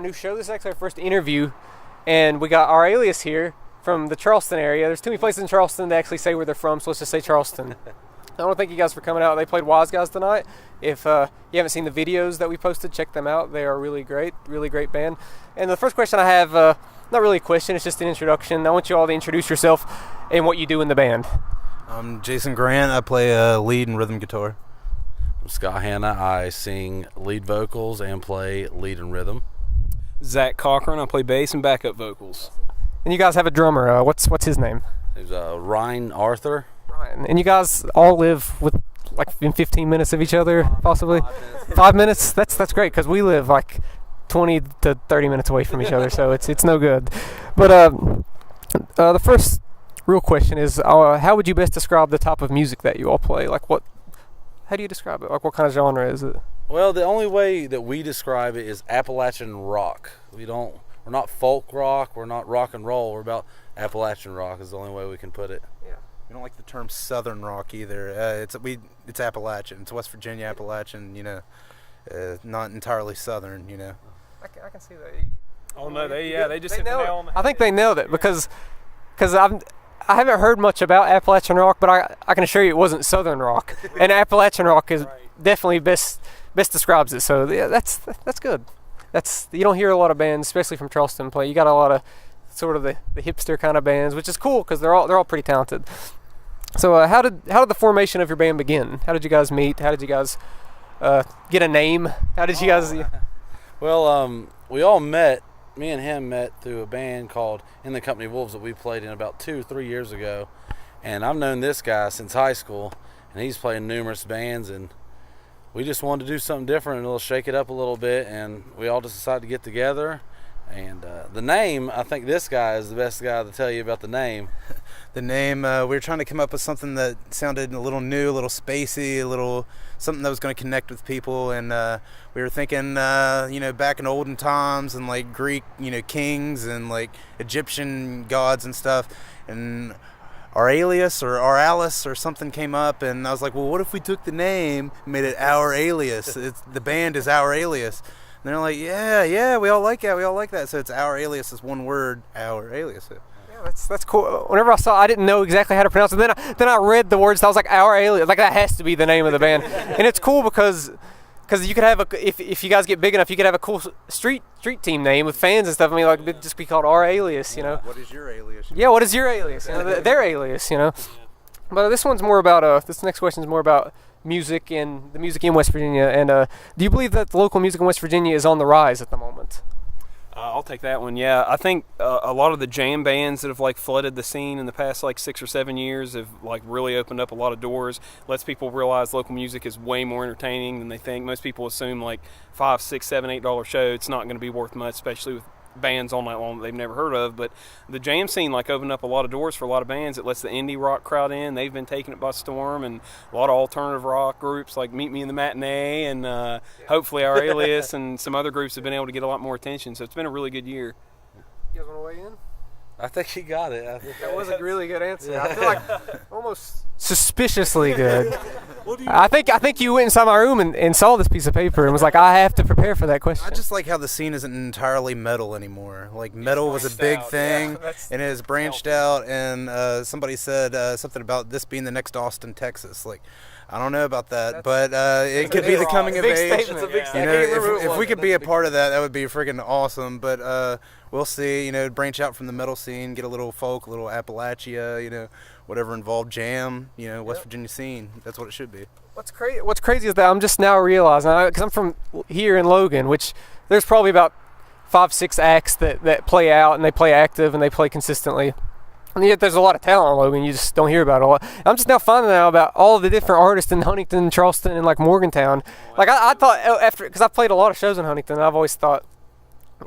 new show. This is actually our first interview, and we got Ouralias here from the Charleston area. There's too many places in Charleston to actually say where they're from, so let's just say Charleston. I want to thank you guys for coming out. They played Wiseguys tonight. If you haven't seen the videos that we posted, check them out. They are really great band. And the first question I have, not really a question, it's just an introduction. I want you all to introduce yourself and what you do in the band. I'm Jason Grant. I play lead and rhythm guitar. I'm Scott Hanna. I sing lead vocals and play lead and rhythm. Zach Cochran. I play bass and backup vocals. And you guys have a drummer. What's his name? There's Ryan Arthur. Ryan. And you guys all live in 15 minutes of each other, possibly? 5 minutes? That's great, because we live 20 to 30 minutes away from each other, so it's no good. But the first real question is, how would you best describe the type of music that you all play? How do you describe it? What kind of genre is it? Well, the only way that we describe it is Appalachian rock. We're not folk rock, we're not rock and roll, we're about Appalachian rock is the only way we can put it. Yeah. We don't like the term Southern rock either. It's Appalachian. It's West Virginia Appalachian, not entirely Southern, I can see that. Oh no, they just hit the nail on the head. I think they nailed it because I haven't heard much about Appalachian rock, but I can assure you it wasn't Southern rock, and Appalachian rock is definitely best describes it. So yeah, that's good. You don't hear a lot of bands, especially from Charleston, play. You got a lot of sort of the hipster kind of bands, which is cool because they're all pretty talented. So how did the formation of your band begin? How did you guys meet? How did you guys get a name? How did you guys? Well, we all met. Me and him met through a band called In the Company of Wolves that we played in about 2 or 3 years ago. And I've known this guy since high school, and he's played in numerous bands, and we just wanted to do something different and shake it up a little bit, and we all just decided to get together. And the name, I think this guy is the best guy to tell you about the name. The name, we were trying to come up with something that sounded a little new, a little spacey, something that was going to connect with people. And we were thinking, back in olden times and Greek, kings and Egyptian gods and stuff. And Auralias or Ouralias or something came up, and I was like, well, what if we took the name and made it Ouralias? The band is Ouralias. And they're like, yeah, we all like that. So it's Ouralias is one word, Ouralias. Yeah, that's cool. Whenever I saw, I didn't know exactly how to pronounce it. Then I read the words. And I was like, Ouralias. That has to be the name of the band. And it's cool because you could have if you guys get big enough, you could have a cool street team name with fans and stuff. I mean, it'd just be called Ouralias, What is your alias? Yeah, what is your alias? Their alias, But this one's more about this next question is more about music and the music in West Virginia. And do you believe that the local music in West Virginia is on the rise at the moment? I'll take that one. Yeah, I think a lot of the jam bands that have flooded the scene in the past 6 or 7 years have really opened up a lot of doors. Lets people realize local music is way more entertaining than they think. Most people assume $5, $6, $7, $8 show, it's not going to be worth much, especially with bands all night long that they've never heard of. But the jam scene opened up a lot of doors for a lot of bands. It lets the indie rock crowd in. They've been taking it by storm, and a lot of alternative rock groups like Meet Me in the Matinee and hopefully Auralias and some other groups have been able to get a lot more attention. So it's been a really good year. You guys want to weigh in? I think he got it. That was a really good answer. Yeah. I feel almost suspiciously good. I think you went inside my room and saw this piece of paper and was like, I have to prepare for that question. I just like how the scene isn't entirely metal anymore. Metal was a big thing, and it has branched out, and somebody said something about this being the next Austin, Texas. I don't know about that, but it could be the coming of age. It's a big statement. If we could be a part of that, that would be freaking awesome. But we'll see. Branch out from the metal scene, get a little folk, a little Appalachia, whatever involved jam. West Virginia scene. That's what it should be. What's crazy is that I'm just now realizing, because I'm from here in Logan, which there's probably about 5-6 acts that play out and they play active and they play consistently. And yet there's a lot of talent in Logan, you just don't hear about it a lot. I'm just now finding out about all of the different artists in Huntington, Charleston, and Morgantown. I thought because I've played a lot of shows in Huntington, I've always thought,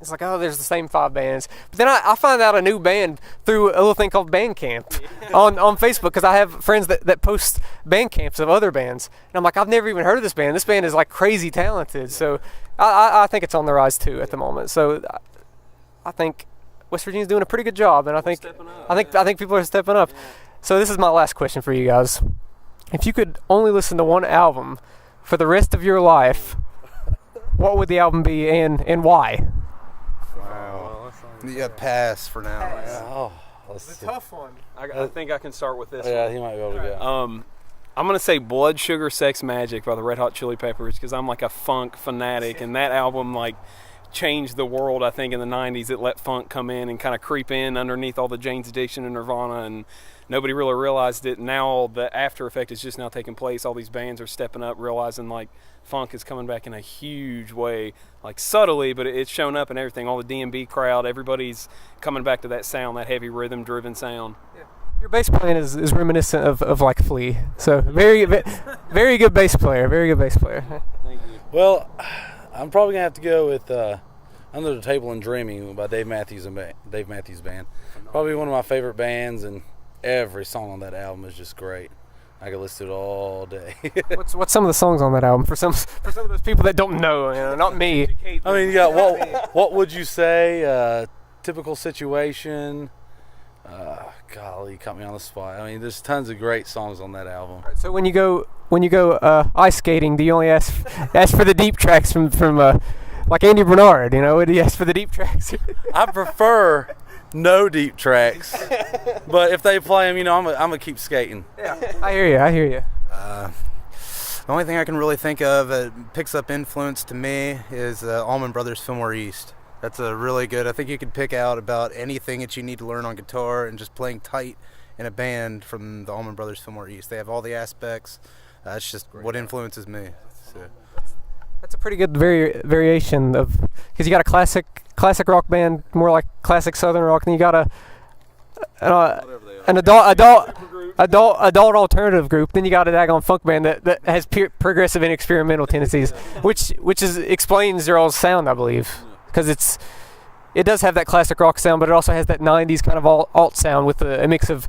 it's there's the same 5 bands. But then I find out a new band through a little thing called Bandcamp on Facebook, because I have friends that post band camps of other bands. And I'm like, I've never even heard of this band. This band is crazy talented. So I think it's on the rise too at the moment. So I think West Virginia's doing a pretty good job, and I think people are stepping up. Yeah. So this is my last question for you guys. If you could only listen to one album for the rest of your life, what would the album be and why? Yeah, pass for now. Pass. Yeah. Oh, let's It's see. a tough one. I think I can start with this. Yeah, one. he might be able to go. I'm gonna say "Blood Sugar Sex Magic" by the Red Hot Chili Peppers because I'm like a funk fanatic, and that album like changed the world. I think in the '90s, it let funk come in and kind of creep in underneath all the Jane's Addiction and Nirvana, and nobody really realized it. Now the after effect is just now taking place. All these bands are stepping up, realizing like funk is coming back in a huge way, like subtly, but it's shown up in everything. All the DMB crowd, everybody's coming back to that sound, that heavy rhythm-driven sound. Your bass playing is reminiscent of like Flea. So very good bass player. Very good bass player. Thank you. Well, I'm probably gonna have to go with "Under the Table and Dreaming" by Dave Matthews Band. Probably one of my favorite bands, and every song on that album is just great. I could listen to it all day. What's some of the songs on that album for some of those people that don't know? You know, not me. I mean, you got what would you say? Typical Situation. Golly, you caught me on the spot. I mean, there's tons of great songs on that album. So when you go ice skating, do you only ask for the deep tracks from like Andy Bernard? You know, do you ask for the deep tracks? I prefer no deep tracks, but if they play them, you know, I'm gonna keep skating. Yeah, I hear you. The only thing I can really think of that picks up influence to me is Allman Brothers Fillmore East. That's a really good. I think you could pick out about anything that you need to learn on guitar and just playing tight in a band from the Allman Brothers Fillmore East. They have all the aspects. That's just what influences me. So. That's a pretty good variation of, because you got a classic rock band, more like classic southern rock, and you got an adult alternative group. Then you got a daggone funk band that has progressive and experimental tendencies, which explains their old sound, I believe, because it does have that classic rock sound, but it also has that '90s kind of alt sound with a mix of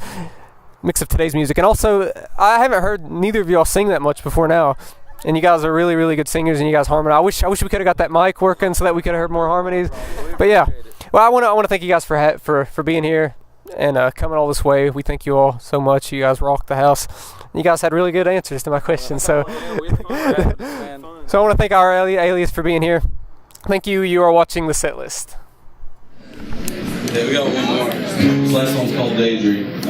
today's music. And also, I haven't heard neither of y'all sing that much before now. And you guys are really, really good singers, and you guys harmonize. I wish we could have got that mic working so that we could have heard more harmonies. But yeah, well, I want to thank you guys for being here and coming all this way. We thank you all so much. You guys rocked the house. You guys had really good answers to my questions. So, so I want to thank Ouralias for being here. Thank you. You are watching the set list. Yeah, we got one more. This last one's called Daydream.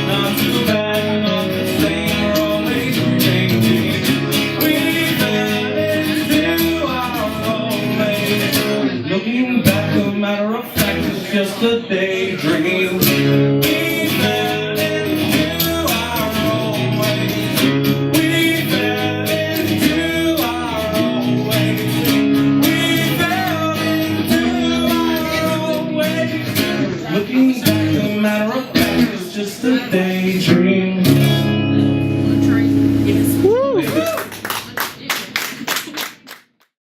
Not too bad, just a daydream.